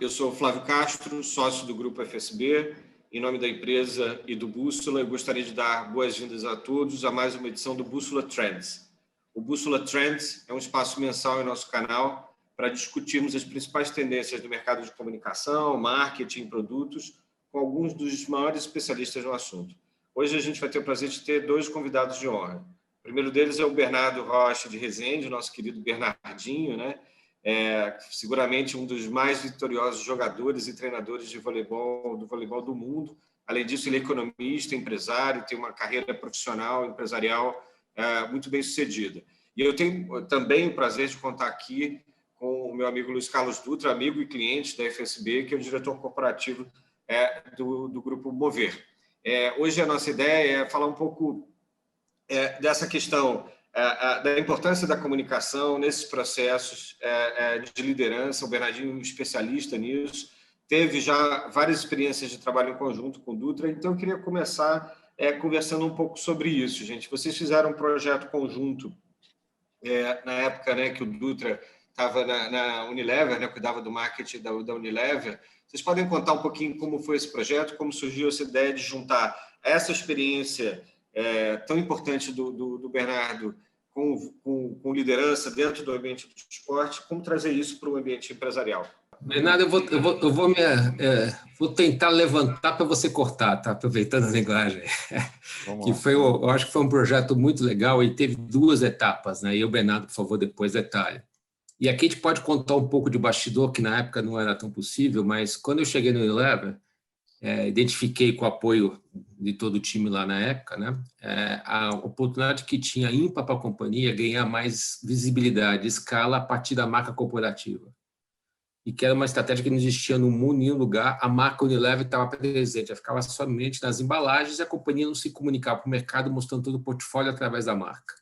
eu sou Flávio Castro, sócio do Grupo FSB. Em nome da empresa e do Bússola, eu gostaria de dar boas-vindas a todos a mais uma edição do Bússola Trends. O Bússola Trends é um espaço mensal em nosso canal para discutirmos as principais tendências do mercado de comunicação, marketing e produtos com alguns dos maiores especialistas no assunto. Hoje a gente vai ter o prazer de ter dois convidados de honra. O primeiro deles é o Bernardo Rocha de Rezende, nosso querido Bernardinho, né? Seguramente um dos mais vitoriosos jogadores e treinadores de voleibol do mundo. Além disso, ele é economista, empresário, tem uma carreira profissional, empresarial muito bem sucedida. E eu tenho também o prazer de contar aqui com o meu amigo Luiz Carlos Dutra, amigo e cliente da FSB, que é o diretor corporativo do Grupo Mover. Hoje a nossa ideia é falar um pouco dessa questão da importância da comunicação nesses processos de liderança. O Bernardinho é um especialista nisso, teve já várias experiências de trabalho em conjunto com o Dutra, então eu queria começar conversando um pouco sobre isso, gente. Vocês fizeram um projeto conjunto na época, né, que o Dutra estava na Unilever, né, cuidava do marketing da Unilever. Vocês podem contar um pouquinho como foi esse projeto, como surgiu essa ideia de juntar essa experiência tão importante do Bernardo com liderança dentro do ambiente do esporte, como trazer isso para o ambiente empresarial? Bernardo, vou tentar levantar para você cortar, tá? Aproveitando a linguagem. Eu acho que foi um projeto muito legal e teve duas etapas, né? E o Bernardo, por favor, depois detalhe. E aqui a gente pode contar um pouco de bastidor, que na época não era tão possível, mas quando eu cheguei no Unilever, identifiquei com o apoio de todo o time lá na época, né, a oportunidade que tinha ímpar para a companhia ganhar mais visibilidade, escala a partir da marca corporativa. E que era uma estratégia que não existia no mundo, em nenhum lugar. A marca Unilever estava presente, ela ficava somente nas embalagens e a companhia não se comunicava para o mercado mostrando todo o portfólio através da marca.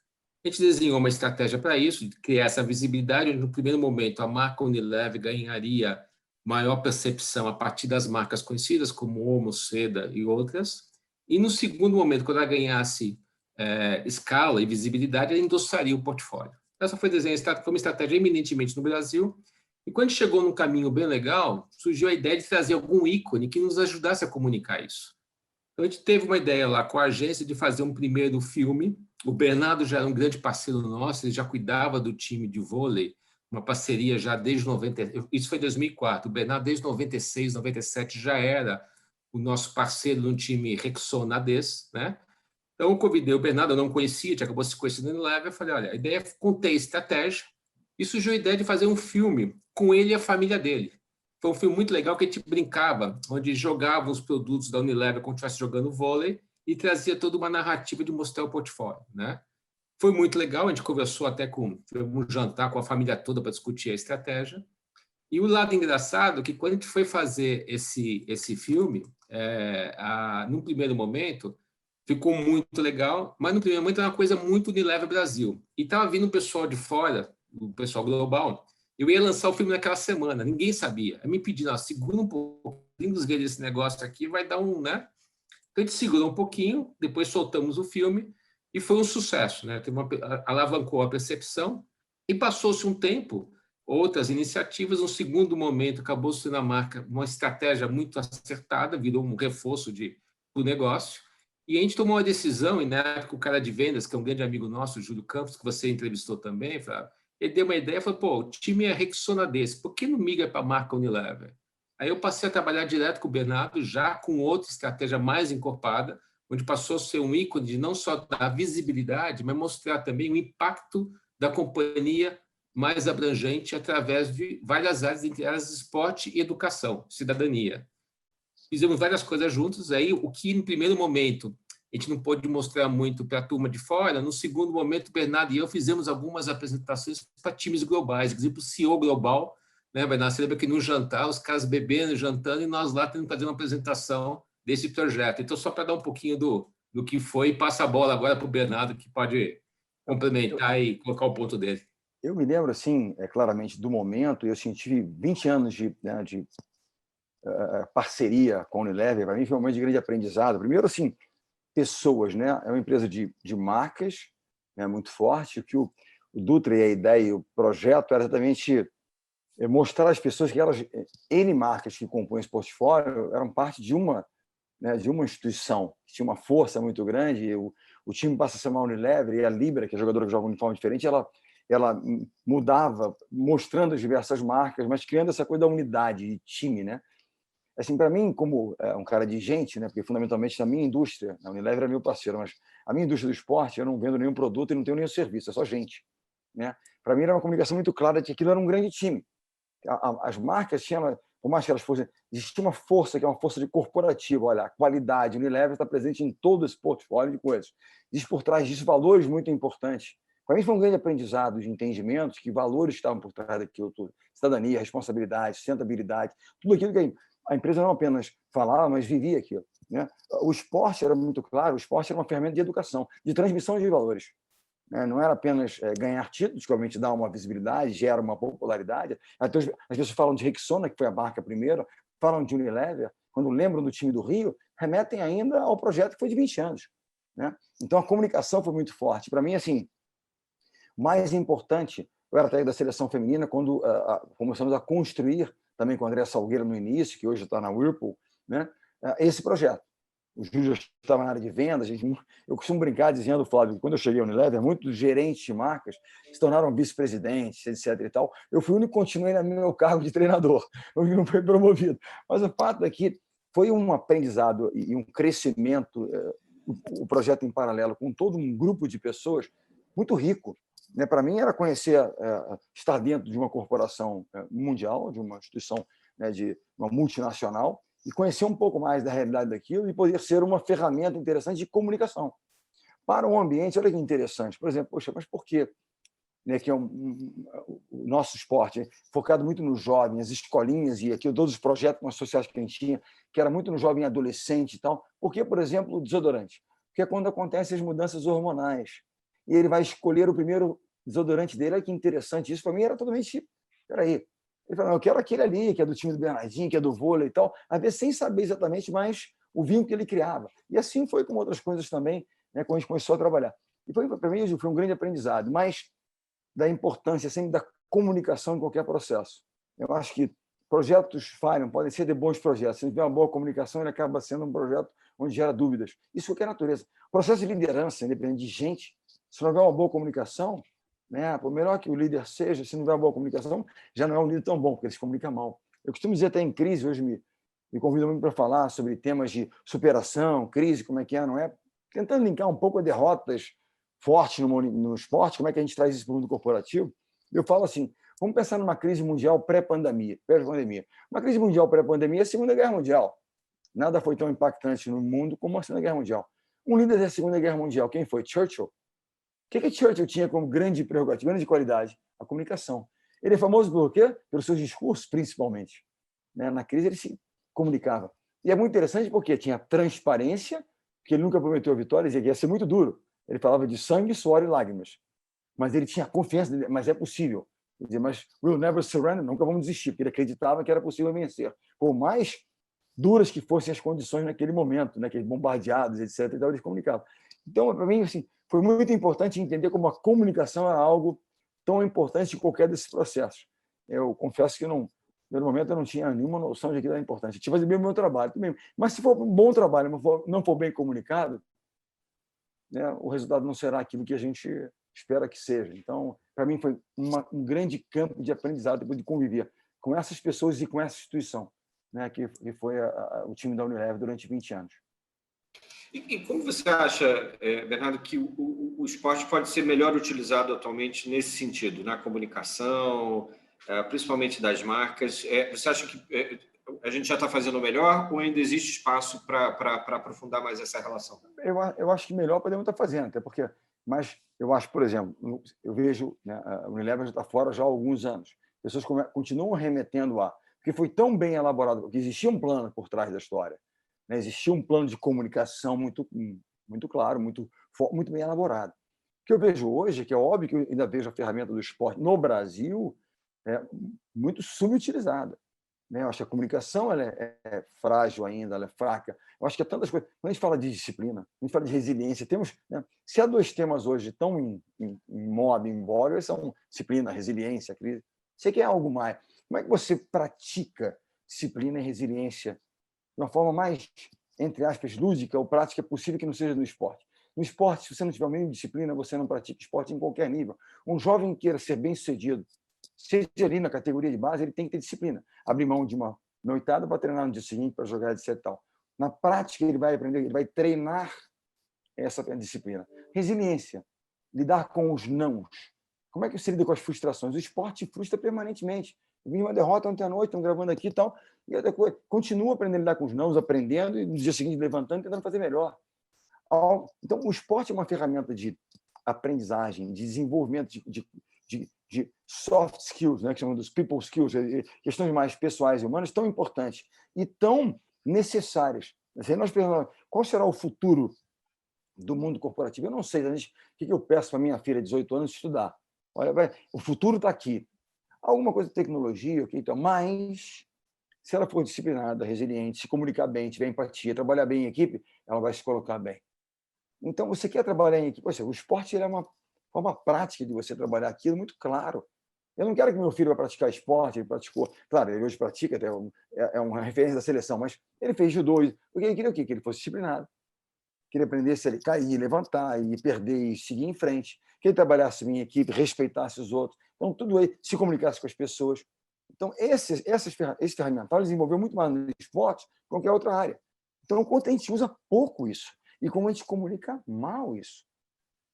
A gente desenhou uma estratégia para isso, de criar essa visibilidade, onde no primeiro momento a marca Unilever ganharia maior percepção a partir das marcas conhecidas, como Omo, Seda e outras. E, no segundo momento, quando ela ganhasse escala e visibilidade, ela endossaria o portfólio. Essa foi uma estratégia eminentemente no Brasil. E, quando chegou num caminho bem legal, surgiu a ideia de trazer algum ícone que nos ajudasse a comunicar isso. Então, a gente teve uma ideia lá com a agência de fazer um primeiro filme. O Bernardo já era um grande parceiro nosso, ele já cuidava do time de vôlei, uma parceria já desde 90, isso foi em 2004. O Bernardo, desde 96, 97, já era o nosso parceiro no time Rexonades, né? Então, eu convidei o Bernardo, eu não conhecia, tinha acabou se conhecendo no Lever, eu falei, olha, a ideia é contei a estratégia, e surgiu a ideia de fazer um filme com ele e a família dele. Foi um filme muito legal que a gente brincava, onde jogava os produtos da Unilever como se estivesse jogando vôlei e trazia toda uma narrativa de mostrar o portfólio, né? Foi muito legal, a gente conversou até com um jantar com a família toda para discutir a estratégia. E o lado engraçado é que quando a gente foi fazer esse filme, no primeiro momento, ficou muito legal, mas no primeiro momento era uma coisa muito Unilever Brasil. E estava vindo um pessoal de fora, o pessoal global, eu ia lançar o filme naquela semana, ninguém sabia. Aí me pediram, segura um pouco, ver esse negócio aqui, vai dar um, né? Então a gente segurou um pouquinho, depois soltamos o filme, e foi um sucesso, né? Alavancou a percepção e passou-se um tempo, outras iniciativas, um segundo momento, acabou sendo a marca uma estratégia muito acertada, virou um reforço do negócio, e a gente tomou uma decisão, e na época o cara de vendas, que é um grande amigo nosso, o Júlio Campos, que você entrevistou também, Flávio, ele deu uma ideia, falou, pô, o time é Rexona desse, por que não migra para a marca Unilever? Aí eu passei a trabalhar direto com o Bernardo, já com outra estratégia mais encorpada, onde passou a ser um ícone de não só dar visibilidade, mas mostrar também o impacto da companhia mais abrangente através de várias áreas, entre elas esporte e educação, cidadania. Fizemos várias coisas juntos, aí o que no primeiro momento a gente não pôde mostrar muito para a turma de fora, no segundo momento o Bernardo e eu fizemos algumas apresentações para times globais, inclusive para o CEO global, né, Bernardo? Você lembra que no jantar, os caras bebendo, jantando, e nós lá tendo que fazer uma apresentação desse projeto. Então, só para dar um pouquinho do que foi, passa a bola agora para o Bernardo, que pode complementar e colocar o ponto dele. Eu me lembro, assim, claramente do momento, e eu tive 20 anos de parceria com a Unilever. Para mim foi um momento de grande aprendizado. Primeiro, assim, pessoas, né? É uma empresa de marcas, né, muito forte, que o Dutra e a ideia e o projeto era exatamente mostrar às pessoas que elas, N marcas que compõem esse portfólio, eram parte de uma, né, de uma instituição que tinha uma força muito grande. O time passa a ser uma Unilever, e a Libra, que é a jogadora que joga um uniforme diferente, ela mudava, mostrando as diversas marcas, mas criando essa coisa da unidade, de time, né? Assim, para mim, como um cara de gente, né, porque fundamentalmente na minha indústria, a Unilever é meu parceiro, mas a minha indústria do esporte, eu não vendo nenhum produto e não tenho nenhum serviço, é só gente, né? Para mim era uma comunicação muito clara de que aquilo era um grande time. As marcas tinham, por mais que elas fossem, existia uma força que é uma força de corporativo. Olha, a qualidade, a Unilever está presente em todo esse portfólio de coisas. Diz por trás disso valores muito importantes. Para mim foi um grande aprendizado de entendimentos que valores estavam por trás daquilo tudo. Cidadania, responsabilidade, sustentabilidade, tudo aquilo que a empresa não apenas falava, mas vivia aquilo, né? O esporte era muito claro, o esporte era uma ferramenta de educação, de transmissão de valores. Não era apenas ganhar títulos, que obviamente dá uma visibilidade, gera uma popularidade. Até as pessoas falam de Rexona, que foi a marca primeira, falam de Unilever, quando lembram do time do Rio, remetem ainda ao projeto que foi de 20 anos, né? Então, a comunicação foi muito forte. Para mim, assim, o mais importante, eu era técnico da seleção feminina, quando começamos a construir, também com a André Salgueira no início, que hoje está na Whirlpool, né, esse projeto. O Júlio estava na área de vendas. Eu costumo brincar dizendo, Flávio, que quando eu cheguei ao Unilever, muitos gerentes de marcas se tornaram vice-presidentes, etc. e tal. Eu fui o único que continuei no meu cargo de treinador, eu não fui promovido. Mas o fato é que foi um aprendizado e um crescimento, o projeto em paralelo, com todo um grupo de pessoas muito rico. Para mim, era conhecer, estar dentro de uma corporação mundial, de uma instituição, de uma multinacional, e conhecer um pouco mais da realidade daquilo e poder ser uma ferramenta interessante de comunicação. Para o ambiente, olha que interessante. Por exemplo, poxa, mas por quê? Que é o nosso esporte focado muito no jovem, as escolinhas e aqui todos os projetos sociais que a gente tinha, que era muito no jovem adolescente e tal. Por que, por exemplo, o desodorante? Porque é quando acontecem as mudanças hormonais e ele vai escolher o primeiro desodorante dele. Olha que interessante. Isso para mim era totalmente... Peraí, ele falou, eu quero aquele ali, que é do time do Bernardinho, que é do vôlei e tal, às vezes sem saber exatamente mais o vínculo que ele criava. E assim foi com outras coisas também, né, quando a gente começou a trabalhar. E para mim foi um grande aprendizado, mas da importância sempre da comunicação em qualquer processo. Eu acho que projetos falham, podem ser de bons projetos. Se não tiver uma boa comunicação, ele acaba sendo um projeto onde gera dúvidas. Isso qualquer natureza. O processo de liderança, independente de gente, se não tiver uma boa comunicação, né? Por melhor que o líder seja, se não tiver uma boa comunicação, já não é um líder tão bom, porque ele se comunica mal. Eu costumo dizer até em crise, hoje me convidam muito para falar sobre temas de superação, crise, como é que é, não é? Tentando linkar um pouco a derrotas fortes no esporte, como é que a gente traz isso para o mundo corporativo. Eu falo assim, vamos pensar numa crise mundial pré-pandemia. Uma crise mundial pré-pandemia é a Segunda Guerra Mundial. Nada foi tão impactante no mundo como a Segunda Guerra Mundial. Um líder da Segunda Guerra Mundial, quem foi? Churchill. O que Churchill tinha como grande prerrogativa, grande qualidade? A comunicação. Ele é famoso por quê? Pelos seus discursos, principalmente. Na crise, ele se comunicava. E é muito interessante porque tinha transparência, porque ele nunca prometeu a vitória, dizia que ia ser muito duro. Ele falava de sangue, suor e lágrimas. Mas ele tinha confiança, mas é possível. Ele dizia, mas we'll never surrender, nunca vamos desistir, porque ele acreditava que era possível vencer. Por mais duras que fossem as condições naquele momento, aqueles bombardeados, etc., então eles comunicavam. Então, para mim, assim, foi muito importante entender como a comunicação era algo tão importante em qualquer desses processos. Eu confesso que, no primeiro momento, eu não tinha nenhuma noção de que era importante. Eu tinha que fazer bem o meu trabalho também. Mas se for um bom trabalho, não for bem comunicado, o resultado não será aquilo que a gente espera que seja. Então, para mim, foi um grande campo de aprendizado depois de conviver com essas pessoas e com essa instituição, que foi o time da Unilever durante 20 anos. E como você acha, Bernardo, que o esporte pode ser melhor utilizado atualmente nesse sentido, na comunicação, principalmente das marcas? Você acha que a gente já está fazendo melhor ou ainda existe espaço para aprofundar mais essa relação? Eu acho que melhor podemos estar fazendo, até porque... Mas eu acho, por exemplo, eu vejo, a Unilever já está fora já há alguns anos. Pessoas continuam remetendo porque foi tão bem elaborado, porque existia um plano por trás da história. Existia um plano de comunicação muito claro, muito bem elaborado. O que eu vejo hoje, que é óbvio que eu ainda vejo a ferramenta do esporte no Brasil muito subutilizada. Eu acho que a comunicação ela é frágil ainda, ela é fraca. Eu acho que há tantas coisas. Quando a gente fala de disciplina, a gente fala de resiliência, temos... Se há dois temas hoje tão em moda, em voga, são disciplina, resiliência, crise. Você quer algo mais. Como é que você pratica disciplina e resiliência de uma forma mais, entre aspas, lúdica ou prática possível que não seja no esporte? No esporte, se você não tiver o mínimo de disciplina, você não pratica esporte em qualquer nível. Um jovem que queira ser bem-sucedido, seja ali na categoria de base, ele tem que ter disciplina. Abrir mão de uma noitada para treinar no dia seguinte, para jogar, etc. Tal. Na prática, ele vai aprender, ele vai treinar essa disciplina. Resiliência, lidar com os nãos. Como é que você lida com as frustrações? O esporte frustra permanentemente. Eu vi uma derrota ontem à noite, estão gravando aqui e tal, e outra coisa, continua aprendendo a lidar com os nãos, aprendendo, e no dia seguinte levantando e tentando fazer melhor. Então, o esporte é uma ferramenta de aprendizagem, de desenvolvimento de soft skills, né, que chamam dos people skills, questões mais pessoais e humanas, tão importantes e tão necessárias. Se nós pensamos, qual será o futuro do mundo corporativo? Eu não sei. O que eu peço para minha filha de 18 anos estudar? Olha, o futuro está aqui. Alguma coisa de tecnologia, okay, então, mas se ela for disciplinada, resiliente, se comunicar bem, tiver empatia, trabalhar bem em equipe, ela vai se colocar bem. Então, você quer trabalhar em equipe? Poxa, o esporte é uma forma prática de você trabalhar aquilo, muito claro. Eu não quero que meu filho vá praticar esporte, ele praticou. Claro, ele hoje pratica, é uma referência da seleção, mas ele fez judô. Porque ele queria o quê? Que ele fosse disciplinado. Que ele aprendesse a ele cair, levantar, e perder, e seguir em frente. Que ele trabalhasse em equipe, respeitasse os outros. Então, tudo aí, se comunicasse com as pessoas. Então, esse ferramental desenvolveu muito mais no esporte que em qualquer outra área. Então, enquanto a gente usa pouco isso, e como a gente comunica mal isso,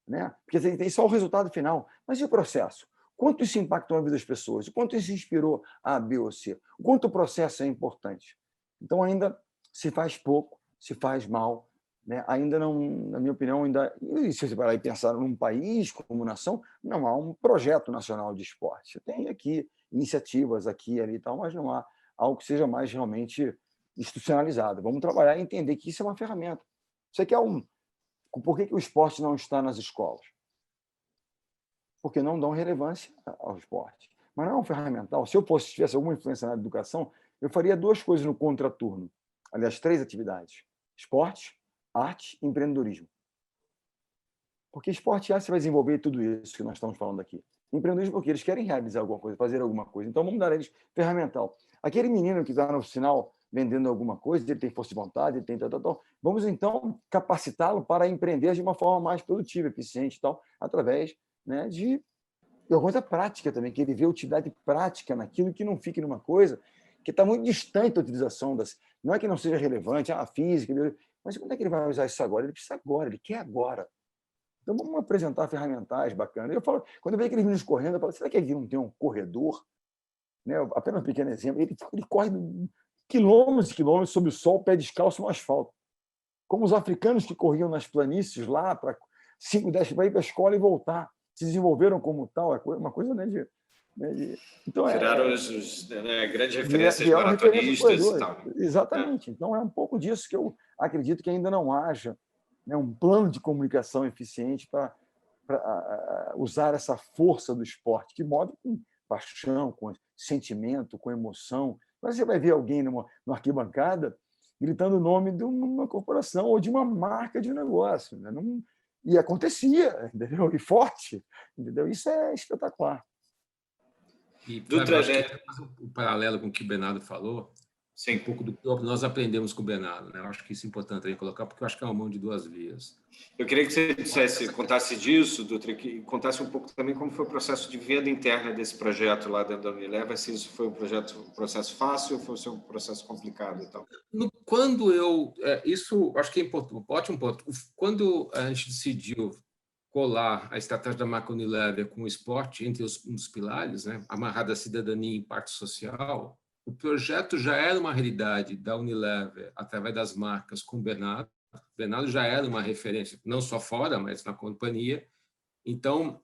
né? Porque você tem só o resultado final. Mas e o processo? Quanto isso impactou a vida das pessoas? O quanto isso inspirou A, B ou C? O quanto o processo é importante? Então, ainda se faz pouco, se faz mal, né? Ainda não, na minha opinião, e se você parar e pensar num país como nação, não há um projeto nacional de esporte. Você tem aqui iniciativas aqui, ali e tal, mas não há algo que seja mais realmente institucionalizado. Vamos trabalhar e entender que isso é uma ferramenta. Você quer Por que o esporte não está nas escolas? Porque não dão relevância ao esporte. Mas não é um ferramental. Se eu tivesse alguma influência na educação, eu faria 2 coisas no contraturno. Aliás, 3 atividades: esporte, arte e empreendedorismo. Porque esporte e arte você vai desenvolver tudo isso que nós estamos falando aqui. Empreendedorismo porque eles querem realizar alguma coisa, fazer alguma coisa. Então, vamos dar a eles ferramental. Aquele menino que está no sinal vendendo alguma coisa, ele tem força de vontade, ele tem tal. Vamos, então, capacitá-lo para empreender de uma forma mais produtiva, eficiente, tal, através, né, de alguma coisa prática também, que ele vê utilidade prática naquilo, que não fique numa coisa que está muito distante da utilização das. Não é que não seja relevante, a física, mas quando é que ele vai usar isso agora? Ele precisa agora, ele quer agora. Então, vamos apresentar ferramentais bacanas. Eu falo, quando eu vejo aqueles meninos correndo, eu falo, será que aqui não tem um corredor? Né? Apenas um pequeno exemplo. Ele corre quilômetros e quilômetros sob o sol, pé descalço no asfalto. Como os africanos que corriam nas planícies lá para 5, 10 para ir para a escola e voltar. Se desenvolveram como tal, é uma coisa, né, então, viraram grandes referências maratonistas e tal. Exatamente. Então, é um pouco disso que eu acredito que ainda não haja, né, um plano de comunicação eficiente para usar essa força do esporte, que move com paixão, com sentimento, com emoção. Mas você vai ver alguém numa arquibancada gritando o nome de uma corporação ou de uma marca de negócio. Né? Não, e acontecia, entendeu? E forte. Entendeu? Isso é espetacular. E, Flávio, acho que um paralelo com o que o Bernardo falou, sim, um pouco do que nós aprendemos com o Bernardo. Né? Eu acho que isso é importante também colocar, porque eu acho que é uma mão de 2 vias. Eu queria que você contasse disso, Dutra, e contasse um pouco também como foi o processo de venda interna desse projeto lá dentro da Unilever, se isso foi um processo fácil ou foi um processo complicado e tal. Quando isso acho que é importante, ótimo ponto. Quando a gente decidiu colar a estratégia da marca Unilever com o esporte entre os pilares, né, amarrada à cidadania e parte social, o projeto já era uma realidade da Unilever através das marcas com o Bernardo. O Bernardo já era uma referência, não só fora, mas na companhia. Então,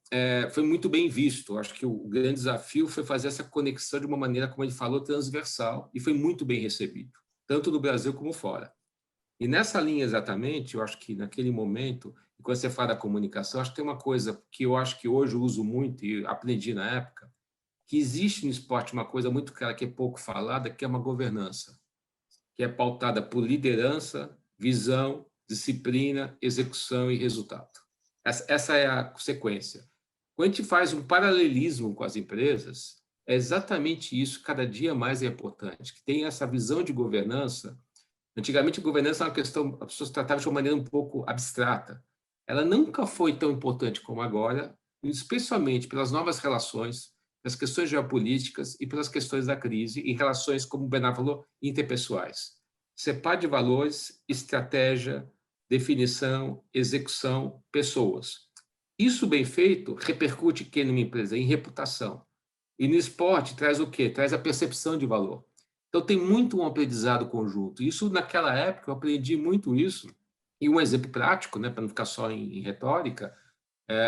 foi muito bem visto. Acho que o grande desafio foi fazer essa conexão de uma maneira, como ele falou, transversal, e foi muito bem recebido, tanto no Brasil como fora. E nessa linha exatamente, eu acho que naquele momento, quando você fala da comunicação, acho que tem uma coisa que eu acho que hoje eu uso muito e aprendi na época, que existe no esporte uma coisa muito clara que é pouco falada, que é uma governança, que é pautada por liderança, visão, disciplina, execução e resultado. Essa é a sequência. Quando a gente faz um paralelismo com as empresas, é exatamente isso, cada dia mais é importante, que tem essa visão de governança. Antigamente, a governança era uma questão, as pessoas tratavam de uma maneira um pouco abstrata. Ela nunca foi tão importante como agora, especialmente pelas novas relações, pelas questões geopolíticas e pelas questões da crise e relações, como o Bernardo falou, interpessoais. Separe de valores, estratégia, definição, execução, pessoas. Isso bem feito repercute que numa empresa em reputação. E no esporte traz o quê? Traz a percepção de valor. Então tem muito um aprendizado conjunto. Isso naquela época eu aprendi muito isso. E um exemplo prático, né, para não ficar só em retórica,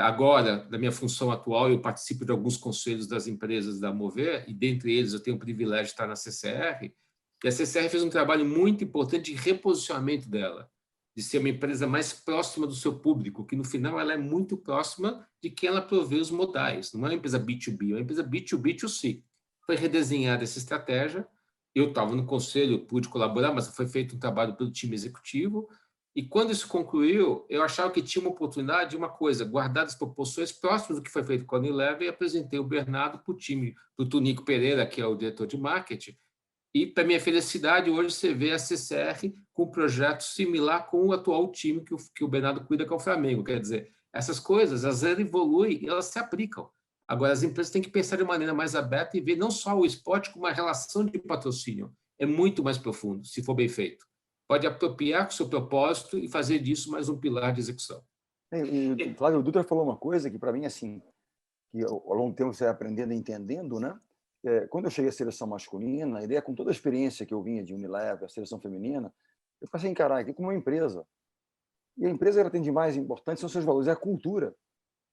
agora, na minha função atual, eu participo de alguns conselhos das empresas da Mover, e dentre eles eu tenho o privilégio de estar na CCR, e a CCR fez um trabalho muito importante de reposicionamento dela, de ser uma empresa mais próxima do seu público, que no final ela é muito próxima de quem ela provê os modais. Não é uma empresa B2B, é uma empresa B2B2C. Foi redesenhada essa estratégia, eu estava no conselho, pude colaborar, mas foi feito um trabalho pelo time executivo, e quando isso concluiu, eu achava que tinha uma oportunidade de uma coisa, guardar as proporções próximas do que foi feito com a Unilever, e apresentei o Bernardo para o time, para o Tunico Pereira, que é o diretor de marketing, e, para minha felicidade, hoje você vê a CCR com um projeto similar com o atual time que o Bernardo cuida, que é o Flamengo. Quer dizer, essas coisas, elas evoluem e elas se aplicam. Agora, as empresas têm que pensar de maneira mais aberta e ver não só o esporte como uma relação de patrocínio. É muito mais profundo, se for bem feito. Pode apropriar com o seu propósito e fazer disso mais um pilar de execução. E Flávio, o Dutra falou uma coisa que, para mim, assim, que ao longo do tempo você vai aprendendo e entendendo, né? Quando eu cheguei à seleção masculina, a ideia, com toda a experiência que eu vinha de Unilever, a seleção feminina, eu passei a encarar aqui como uma empresa. E a empresa ela tem de mais importante são seus valores, é a cultura.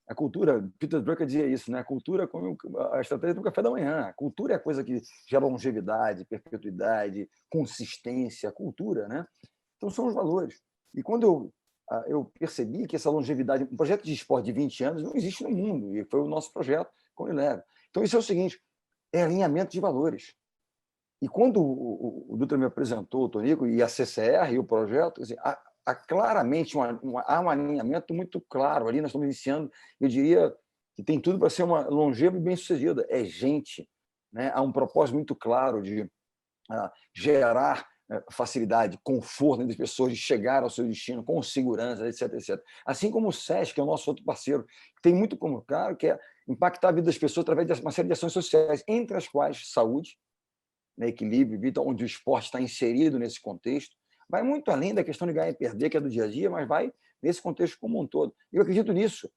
A cultura, Peter Drucker dizia isso, né? A cultura como a estratégia do café da manhã. A cultura é a coisa que gera longevidade, perpetuidade, consistência, a cultura, né? Então são os valores. E quando eu percebi que essa longevidade, um projeto de esporte de 20 anos não existe no mundo, e foi o nosso projeto com o Unilever. Então isso é o seguinte, é alinhamento de valores. E quando o Dutra me apresentou, o Tonico, e a CCR e o projeto, assim, há claramente há um alinhamento muito claro ali. Nós estamos iniciando, eu diria que tem tudo para ser uma longeva e bem-sucedida. É gente, né? Há um propósito muito claro de gerar facilidade, conforto entre as pessoas de chegar ao seu destino com segurança, etc, etc. Assim como o SESC, que é o nosso outro parceiro, tem muito como claro que é impactar a vida das pessoas através de uma série de ações sociais, entre as quais saúde, né, equilíbrio, vida, onde o esporte está inserido nesse contexto. Vai muito além da questão de ganhar e perder, que é do dia a dia, mas vai nesse contexto como um todo. Eu acredito nisso,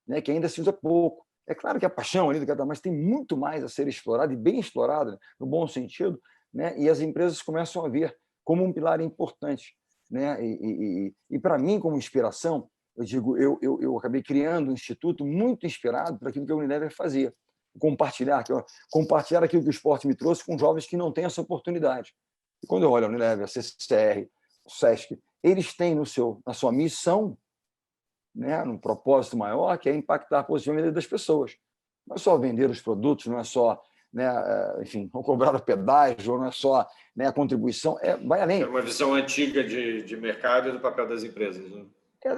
né, que ainda se usa pouco. É claro que a paixão ali do cada, mas tem muito mais a ser explorado, e bem explorado, né, no bom sentido, né, e as empresas começam a ver como um pilar importante, né? E para mim, como inspiração, eu digo, eu acabei criando um instituto muito inspirado por aquilo que a Unilever fazia. Compartilhar aquilo que o esporte me trouxe com jovens que não têm essa oportunidade. E quando eu olho a Unilever, a CCR, o SESC, eles têm na sua missão, né, num propósito maior, que é impactar positivamente a vida das pessoas. Não é só vender os produtos, não é só, né, enfim, não cobrar o pedágio, não é só, né, a contribuição, vai além. É uma visão antiga de mercado e do papel das empresas, né?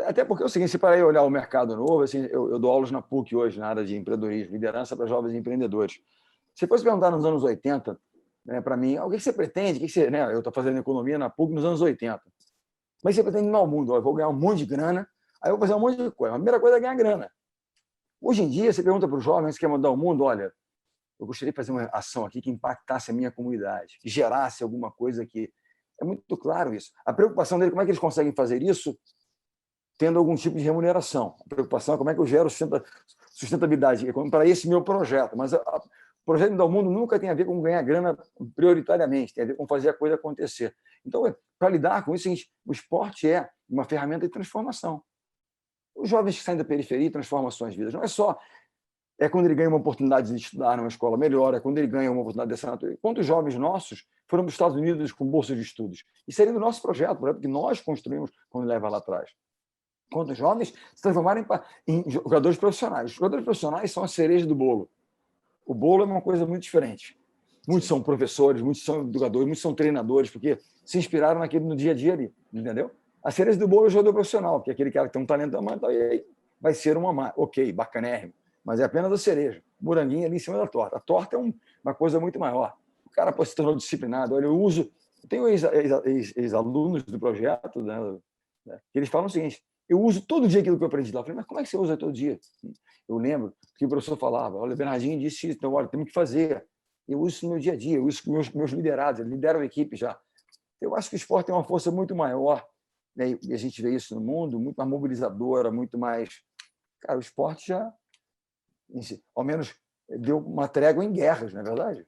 Até porque é o seguinte, se parar e olhar o mercado novo, assim, eu dou aulas na PUC hoje, na área de empreendedorismo, liderança para jovens empreendedores. Se fosse perguntar nos anos 80, né, para mim, o que você pretende? O que você, né, eu estou fazendo economia na PUC nos anos 80. Mas você pretende mudar o mundo? Eu vou ganhar um monte de grana, aí eu vou fazer um monte de coisa. A primeira coisa é ganhar grana. Hoje em dia, você pergunta para os jovens que quer mudar o mundo, olha, eu gostaria de fazer uma ação aqui que impactasse a minha comunidade, que gerasse alguma coisa que... É muito claro isso. A preocupação dele, como é que eles conseguem fazer isso? Tendo algum tipo de remuneração. A preocupação é como é que eu gero sustentabilidade para esse meu projeto. Mas o projeto do mundo nunca tem a ver com ganhar grana prioritariamente, tem a ver com fazer a coisa acontecer. Então, para lidar com isso, o esporte é uma ferramenta de transformação. Os jovens que saem da periferia transformam as suas vidas. Não é só quando ele ganha uma oportunidade de estudar numa escola melhor, é quando ele ganha uma oportunidade dessa natureza. Quantos jovens nossos foram para os Estados Unidos com bolsas de estudos? Isso seria do nosso projeto que nós construímos quando leva lá atrás. Quantos jovens se transformaram em jogadores profissionais. Os jogadores profissionais são a cereja do bolo. O bolo é uma coisa muito diferente. Muitos são professores, muitos são educadores, muitos são treinadores, porque se inspiraram naquilo no dia a dia ali, entendeu? A cereja do bolo é o jogador profissional, que é aquele cara que tem um talento da mãe, e aí vai ser ok, bacanérrimo, mas é apenas a cereja. moranguinho ali em cima da torta. A torta é uma coisa muito maior. O cara se tornou disciplinado. Olha, eu tenho ex-alunos do projeto, né, que eles falam o seguinte: eu uso todo dia aquilo que eu aprendi lá. Eu falei, mas como é que você usa todo dia? Eu lembro que o professor falava, olha, o Bernardinho disse isso, então, olha, temos que fazer. Eu uso isso no meu dia a dia, eu uso isso com meus liderados, eles lideram a equipe já. Eu acho que o esporte tem uma força muito maior, né, e a gente vê isso no mundo, muito mais mobilizadora, muito mais... Cara, o esporte já, ao menos, deu uma trégua em guerras, não é verdade?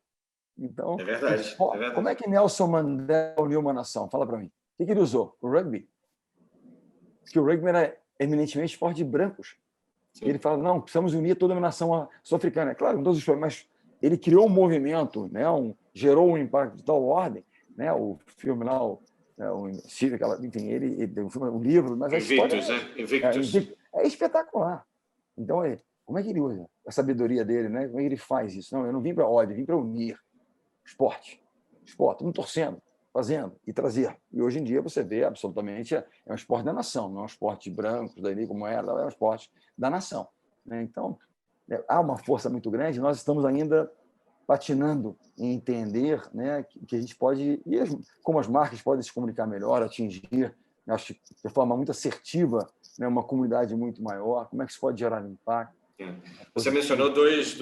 Então, é verdade. Como é que Nelson Mandela uniu uma nação? Fala para mim. O que ele usou? O rugby. Porque o rugby era eminentemente esporte de brancos. Sim. Ele fala, não, precisamos unir toda a nação sul-africana. É claro, com todos os problemas, mas ele criou um movimento, né, gerou um impacto de tal ordem, né, o filme lá, enfim, ele o livro, mas a história Invictus. É espetacular. Então, como é que ele usa a sabedoria dele, né? Como é que ele faz isso? Não, eu não vim para ódio, eu vim para unir. Esporte, não torcendo, fazendo e trazer. E hoje em dia você vê absolutamente é um esporte da nação, não é um esporte de brancos, daí como era, é um esporte da nação. Né? Então, há uma força muito grande, nós estamos ainda patinando em entender, né, que a gente pode, e como as marcas podem se comunicar melhor, atingir, acho, de forma muito assertiva, né, uma comunidade muito maior, como é que isso pode gerar impacto. Você mencionou duas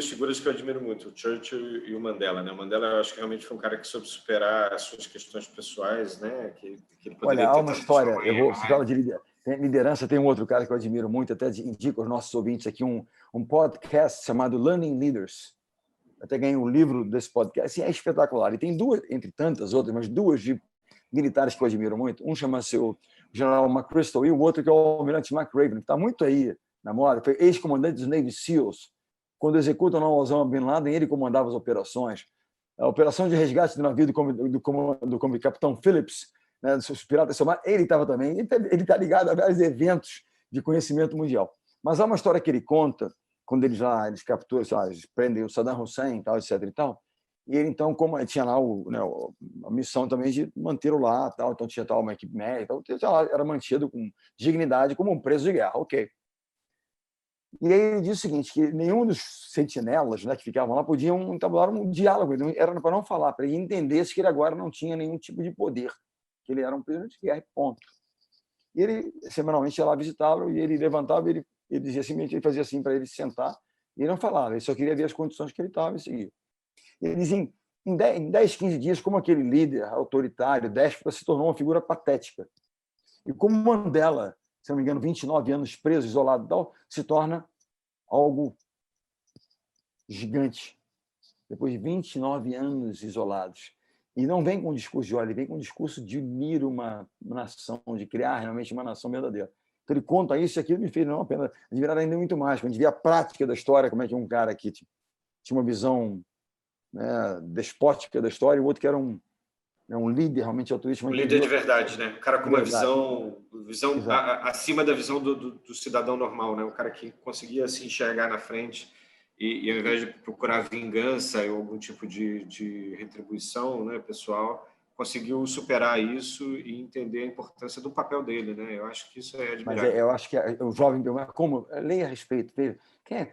figuras que eu admiro muito, o Churchill e o Mandela. Né? O Mandela, eu acho que realmente foi um cara que soube superar as suas questões pessoais, né? Que ele poderia Olha, há uma história, você fala de liderança, tem um outro cara que eu admiro muito, até indico aos nossos ouvintes aqui um podcast chamado Learning Leaders. Até ganhei um livro desse podcast, assim, é espetacular. E tem duas, entre tantas outras, mas duas de militares que eu admiro muito. Um chama-se o general McChrystal e o outro que é o almirante McRaven, que está muito aí na moda, foi ex-comandante dos Navy SEALs. Quando executam o Osama Bin Laden, ele comandava as operações. A operação de resgate do navio do capitão Phillips, né, dos piratas somalis, ele estava também. Ele está ligado a vários eventos de conhecimento mundial. Mas há uma história que ele conta, quando eles capturam, eles prendem o Saddam Hussein, tal, etc. e tal. E ele, então, como tinha lá a missão também de mantê-lo lá, tal, então tinha uma equipe médica, era mantido com dignidade como um preso de guerra, ok. E aí ele diz o seguinte, que nenhum dos sentinelas, né, que ficavam lá podiam entabular um diálogo, era para não falar, para ele entendesse que ele agora não tinha nenhum tipo de poder, que ele era um prisioneiro de guerra, ponto. E ele, semanalmente, ia lá visitá-lo, e ele levantava, ele dizia assim, ele fazia assim para ele sentar, e ele não falava, ele só queria ver as condições que ele estava e seguia. E ele dizia, em 10, 15 dias, como aquele líder autoritário, déspota, se tornou uma figura patética. E como Mandela, se não me engano, 29 anos preso, isolado, tal, se torna algo gigante. Depois de 29 anos isolados. E não vem com um discurso de ódio, ele vem com um discurso de unir uma nação, de criar realmente uma nação verdadeira. Então ele conta isso e aquilo me fez não apenas admirar ainda muito mais, quando a gente vê a prática da história, como é que um cara que tinha uma visão, né, despótica da história, e o outro que era um líder realmente altruísta. Um líder de verdade, né? Um cara com uma visão acima da visão do cidadão normal, né? Um cara que conseguia se enxergar na frente e ao invés de procurar vingança ou algum tipo de retribuição, né, pessoal, conseguiu superar isso e entender a importância do papel dele, né? Eu acho que isso é admirável. Mas eu acho que o jovem, como leia a respeito, veja,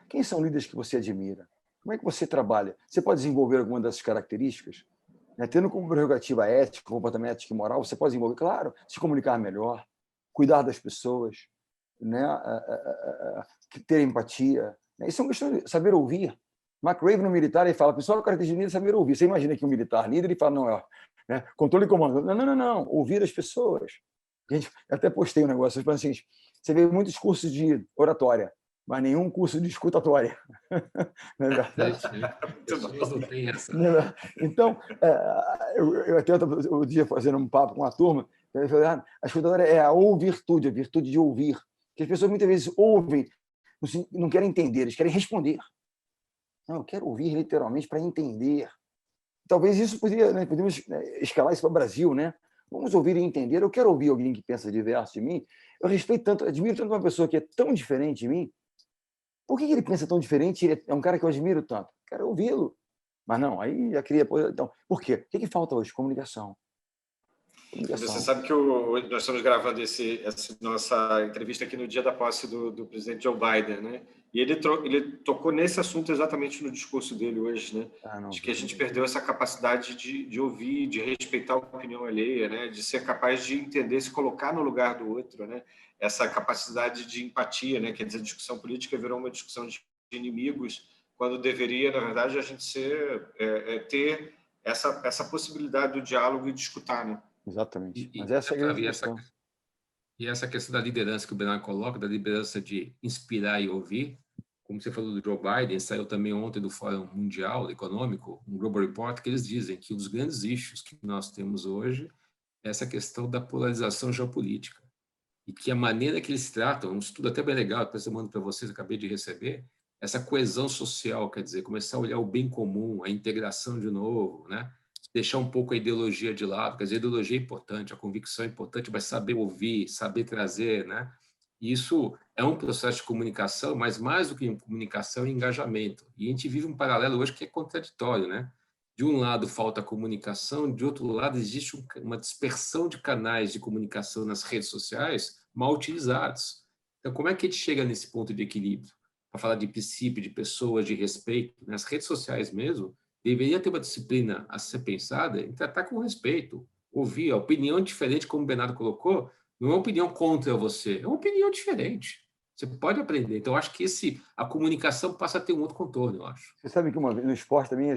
quem são líderes que você admira? Como é que você trabalha? Você pode desenvolver alguma dessas características? Tendo como prerrogativa ética, comportamento ético e moral, você pode desenvolver, claro, se comunicar melhor, cuidar das pessoas, né? Ter empatia. Isso é uma questão de saber ouvir. McRaven, no militar, ele fala, pessoal, o cara tem de saber ouvir. Você imagina que um militar líder, ele fala, não, né, controle e comando. Não, ouvir as pessoas. Eu até postei um negócio, assim, você vê muitos cursos de oratória, mas nenhum curso de escutatória. Não é verdade? Não tem essa. Então, eu até outro dia fazendo um papo com uma turma, eu falei, a escutatória é a virtude de ouvir. Porque as pessoas muitas vezes ouvem, não querem entender, eles querem responder. Não, eu quero ouvir literalmente para entender. Talvez isso podemos escalar isso para o Brasil, né? Vamos ouvir e entender. Eu quero ouvir alguém que pensa diverso de mim. Eu respeito tanto, admiro tanto uma pessoa que é tão diferente de mim. Por que ele pensa tão diferente? Ele é um cara que eu admiro tanto. Quero ouvi-lo. Mas não, aí já queria... Então, por quê? O que falta hoje? Comunicação. Você sabe que nós estamos gravando essa nossa entrevista aqui no dia da posse do presidente Joe Biden, né? E ele tocou nesse assunto exatamente no discurso dele hoje, né? De que a gente perdeu essa capacidade de ouvir, de respeitar a opinião alheia, né? De ser capaz de entender, se colocar no lugar do outro, né? Essa capacidade de empatia, né? Quer dizer, a discussão política virou uma discussão de inimigos, quando deveria, na verdade, a gente ter essa possibilidade do diálogo e de escutar, né? Exatamente. Mas essa é a grande questão. E essa questão da liderança que o Bernardo coloca, da liderança de inspirar e ouvir, como você falou do Joe Biden, saiu também ontem do Fórum Mundial Econômico, um Global Report, que eles dizem que os grandes issues que nós temos hoje é essa questão da polarização geopolítica. E que a maneira que eles tratam, um estudo até bem legal, depois eu mando para vocês, acabei de receber, essa coesão social, quer dizer, começar a olhar o bem comum, a integração de novo, né? Deixar um pouco a ideologia de lado, quer dizer, a ideologia é importante, a convicção é importante, mas saber ouvir, saber trazer, né? Isso é um processo de comunicação, mas mais do que comunicação é engajamento. E a gente vive um paralelo hoje que é contraditório, né? De um lado falta comunicação, de outro lado existe uma dispersão de canais de comunicação nas redes sociais mal utilizados. Então, como é que a gente chega nesse ponto de equilíbrio? Para falar de princípio, de pessoas, de respeito, nas redes sociais mesmo, deveria ter uma disciplina a ser pensada em tratar com respeito, ouvir a opinião diferente, como o Bernardo colocou, não é uma opinião contra você, é uma opinião diferente. Você pode aprender. Então, eu acho que a comunicação passa a ter um outro contorno, eu acho. Você sabe que no esporte também,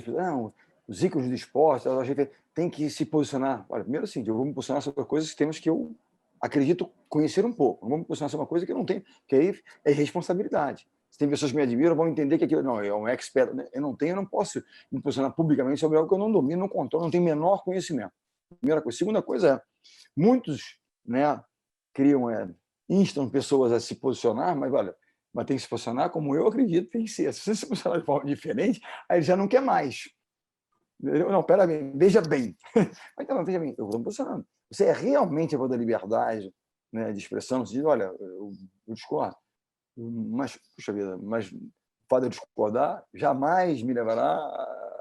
os ícones do esporte, a gente tem que se posicionar. Olha, primeiro assim, eu vou me posicionar sobre coisas, temas que eu acredito conhecer um pouco. Não vou me posicionar sobre uma coisa que eu não tenho, que aí é responsabilidade. Se tem pessoas que me admiram, vão entender que aquilo não é um expert. Eu não posso me posicionar publicamente sobre algo que eu não domino, não controlo, não tenho menor conhecimento. Primeira coisa. Segunda coisa é, muitos, né, instam pessoas a se posicionar, mas olha, tem que se posicionar como eu acredito, tem que ser. Se você se posicionar de forma diferente, aí ele já não quer mais. Não, pera bem, veja bem. Então, veja bem, eu estou me posicionando. Você é realmente a favor da liberdade, né, de expressão? Você diz, olha, eu discordo. Mas, puxa vida, mas o fato de eu discordar jamais me levará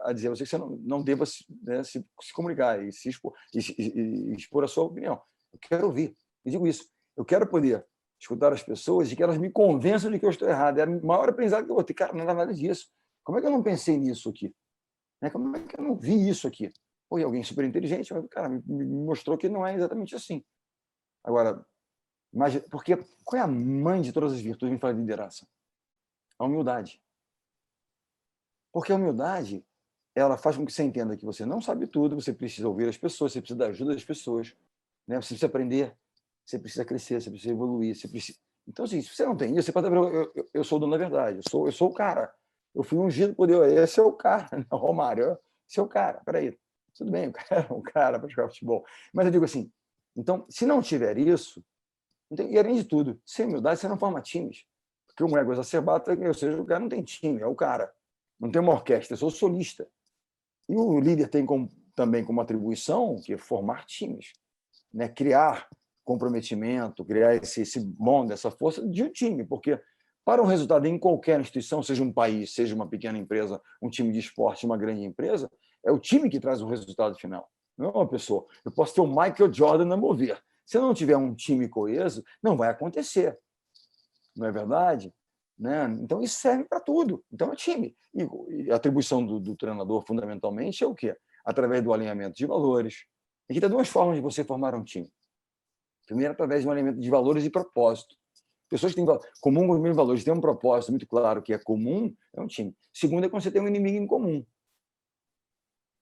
a dizer a você que você não deva se comunicar e se expor, e expor a sua opinião. Eu quero ouvir. Eu digo isso. Eu quero poder escutar as pessoas e que elas me convençam de que eu estou errado. É o maior aprendizado que eu vou ter. Cara, não é nada disso. Como é que eu não pensei nisso aqui? Como é que eu não vi isso aqui? Ou alguém super inteligente, mas, cara, me mostrou que não é exatamente assim. Agora, porque qual é a mãe de todas as virtudes em falar de liderança? A humildade. Porque a humildade, ela faz com que você entenda que você não sabe tudo, você precisa ouvir as pessoas, você precisa da ajuda das pessoas, né? Você precisa aprender, você precisa crescer, você precisa evoluir, você precisa... Então, assim, se você não tem isso, você pode eu sou o dono da verdade, eu sou o cara. Eu fui ungido por Deus, esse é o cara, não, Romário, esse é o cara, peraí. Tudo bem, o cara é um cara para jogar futebol. Mas eu digo assim, então, se não tiver isso, e além de tudo, sem humildade, você não forma times. Porque o ego exacerbado, ou seja, o cara não tem time, é o cara. Não tem uma orquestra, eu sou solista. E o líder tem também como atribuição que é formar times, né? Criar comprometimento, criar esse bond, essa força de um time, porque para um resultado em qualquer instituição, seja um país, seja uma pequena empresa, um time de esporte, uma grande empresa, é o time que traz o resultado final, não é uma pessoa. Eu posso ter o Michael Jordan a mover. Se eu não tiver um time coeso, não vai acontecer. Não é verdade? Né? Então, isso serve para tudo. Então, é time. E a atribuição do treinador, fundamentalmente, é o quê? Através do alinhamento de valores. Aqui tem duas formas de você formar um time. Primeiro, através de um alinhamento de valores e propósito. Pessoas que têm comum com os mesmos valores, têm um propósito muito claro que é comum, é um time. Segundo, é quando você tem um inimigo em comum.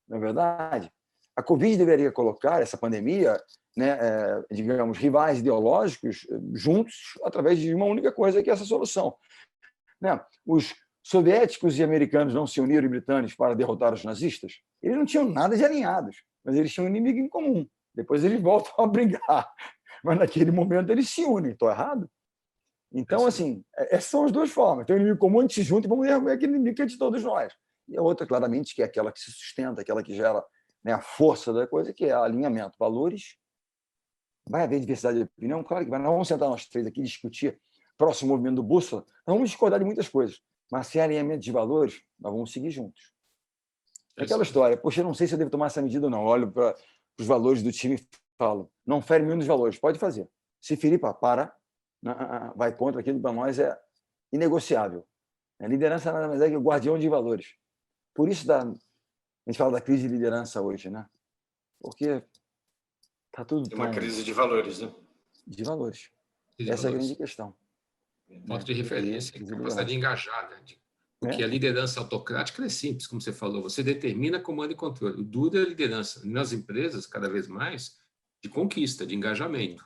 Não é verdade? A Covid deveria colocar essa pandemia, né, digamos, rivais ideológicos juntos através de uma única coisa, que é essa solução. Né? Os soviéticos e americanos não se uniram, e britânicos, para derrotar os nazistas? Eles não tinham nada de alinhados, mas eles tinham um inimigo em comum. Depois eles voltam a brigar, mas naquele momento eles se unem. Estou errado? Então, assim, essas são as duas formas. Tem um inimigo comum, a gente se junta e vamos derrubar aquele inimigo que é de todos nós. E a outra, claramente, que é aquela que se sustenta, aquela que gera, né, a força da coisa, que é alinhamento, valores. Vai haver diversidade de opinião? Claro que vai. Nós vamos sentar nós três aqui e discutir próximo movimento do Bússola. Nós vamos discordar de muitas coisas, mas se é alinhamento de valores, nós vamos seguir juntos. É aquela história, poxa, eu não sei se eu devo tomar essa medida ou não. Eu olho para os valores do time e falo, não fere nenhum dos valores, pode fazer. Se ferir, para, vai contra aquilo, para nós é inegociável. A liderança nada mais é que o guardião de valores. Por isso a gente fala da crise de liderança hoje, né? Porque está tudo Tem uma tão crise de valores, né? de valores. De Essa é a valores. grande questão. Falta Né? de referência, capacidade de engajar, né? Porque a liderança autocrática é simples, como você falou, você determina comando e controle. O duro é a liderança, nas empresas, cada vez mais, de conquista, de engajamento.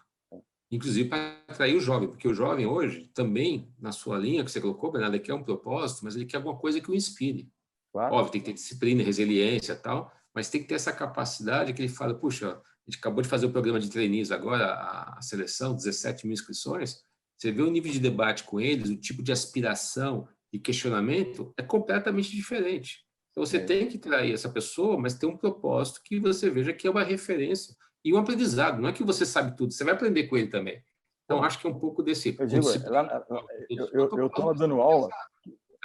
Inclusive para atrair o jovem, porque o jovem hoje também, na sua linha que você colocou, Bernardo, ele quer um propósito, mas ele quer alguma coisa que o inspire. Claro. Óbvio, tem que ter disciplina, resiliência e tal, mas tem que ter essa capacidade que ele fala, puxa, a gente acabou de fazer o programa de trainees agora, a seleção, 17 mil inscrições, você vê o nível de debate com eles, o tipo de aspiração e questionamento é completamente diferente. Então, você tem que trair essa pessoa, mas ter um propósito que você veja que é uma referência e um aprendizado. Não é que você sabe tudo, você vai aprender com ele também. Então, acho que é um pouco desse... Eu digo, eu estou dando aula...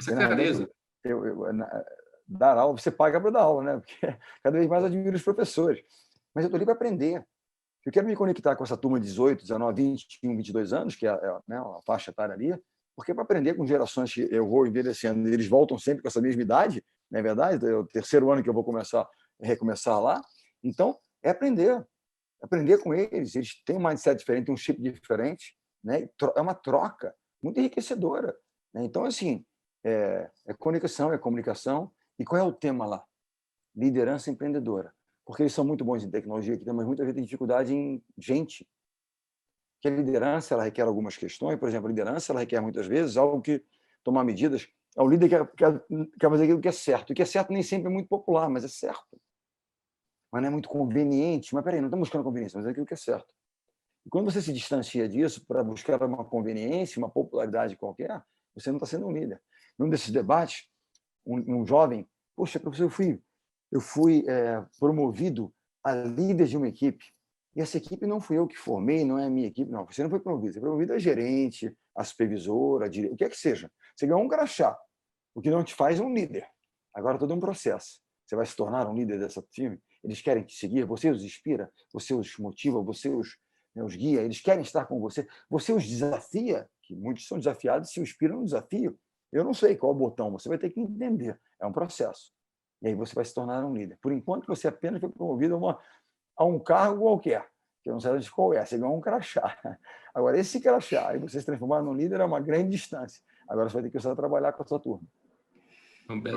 Essa clareza. Dar aula, você paga para dar aula, né? Porque cada vez mais admiro os professores. Mas eu estou ali para aprender. Eu quero me conectar com essa turma de 18, 19, 21, 22 anos, que é né, a faixa etária ali, porque é para aprender com gerações que eu vou envelhecendo, eles voltam sempre com essa mesma idade, não é verdade? É o terceiro ano que eu vou recomeçar lá. Então, é aprender com eles. Eles têm um mindset diferente, um chip diferente, né? É uma troca muito enriquecedora. Né? Então, assim, é conexão, é comunicação. E qual é o tema lá? Liderança empreendedora. Porque eles são muito bons em tecnologia aqui, mas muita gente tem dificuldade em gente. Que a liderança ela requer algumas questões, por exemplo, a liderança ela requer muitas vezes algo que tomar medidas. É o líder que quer fazer aquilo que é certo. O que é certo nem sempre é muito popular, mas é certo. Mas não é muito conveniente. Mas peraí, não estamos buscando conveniência, mas é aquilo que é certo. E quando você se distancia disso para buscar uma conveniência, uma popularidade qualquer, você não está sendo um líder. Num desses debates, um jovem, poxa, professor, eu fui promovido a líder de uma equipe. E essa equipe não fui eu que formei, não é a minha equipe, não. Você não foi promovido. Você foi promovido a gerente, a supervisora, o que é que seja. Você ganhou um crachá. O que não te faz um líder. Agora todo um processo. Você vai se tornar um líder dessa time. Eles querem te seguir, você os inspira, você os motiva, você os guia, eles querem estar com você. Você os desafia, que muitos são desafiados e se inspiram no desafio. Eu não sei qual botão, você vai ter que entender. É um processo. E aí você vai se tornar um líder. Por enquanto, você apenas foi promovido a um cargo qualquer, que eu não sei de qual é, você ganhou um crachá. Agora, esse crachá e você se transformar num líder é uma grande distância. Agora você vai ter que começar a trabalhar com a sua turma.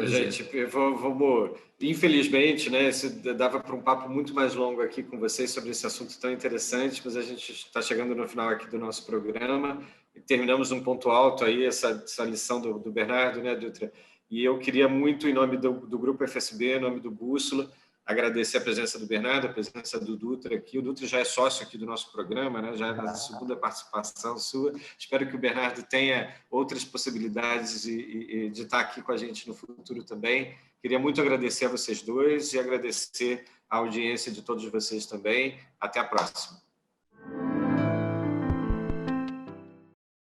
Gente, vamos... Infelizmente, né, dava para um papo muito mais longo aqui com vocês sobre esse assunto tão interessante, mas a gente está chegando no final aqui do nosso programa e terminamos um ponto alto aí, essa lição do Bernardo, né, Dutra? E eu queria muito, em nome do Grupo FSB, em nome do Bússola, agradecer a presença do Bernardo, a presença do Dutra aqui. O Dutra já é sócio aqui do nosso programa, né? Já é a segunda participação sua. Espero que o Bernardo tenha outras possibilidades de estar aqui com a gente no futuro também. Queria muito agradecer a vocês dois e agradecer a audiência de todos vocês também. Até a próxima.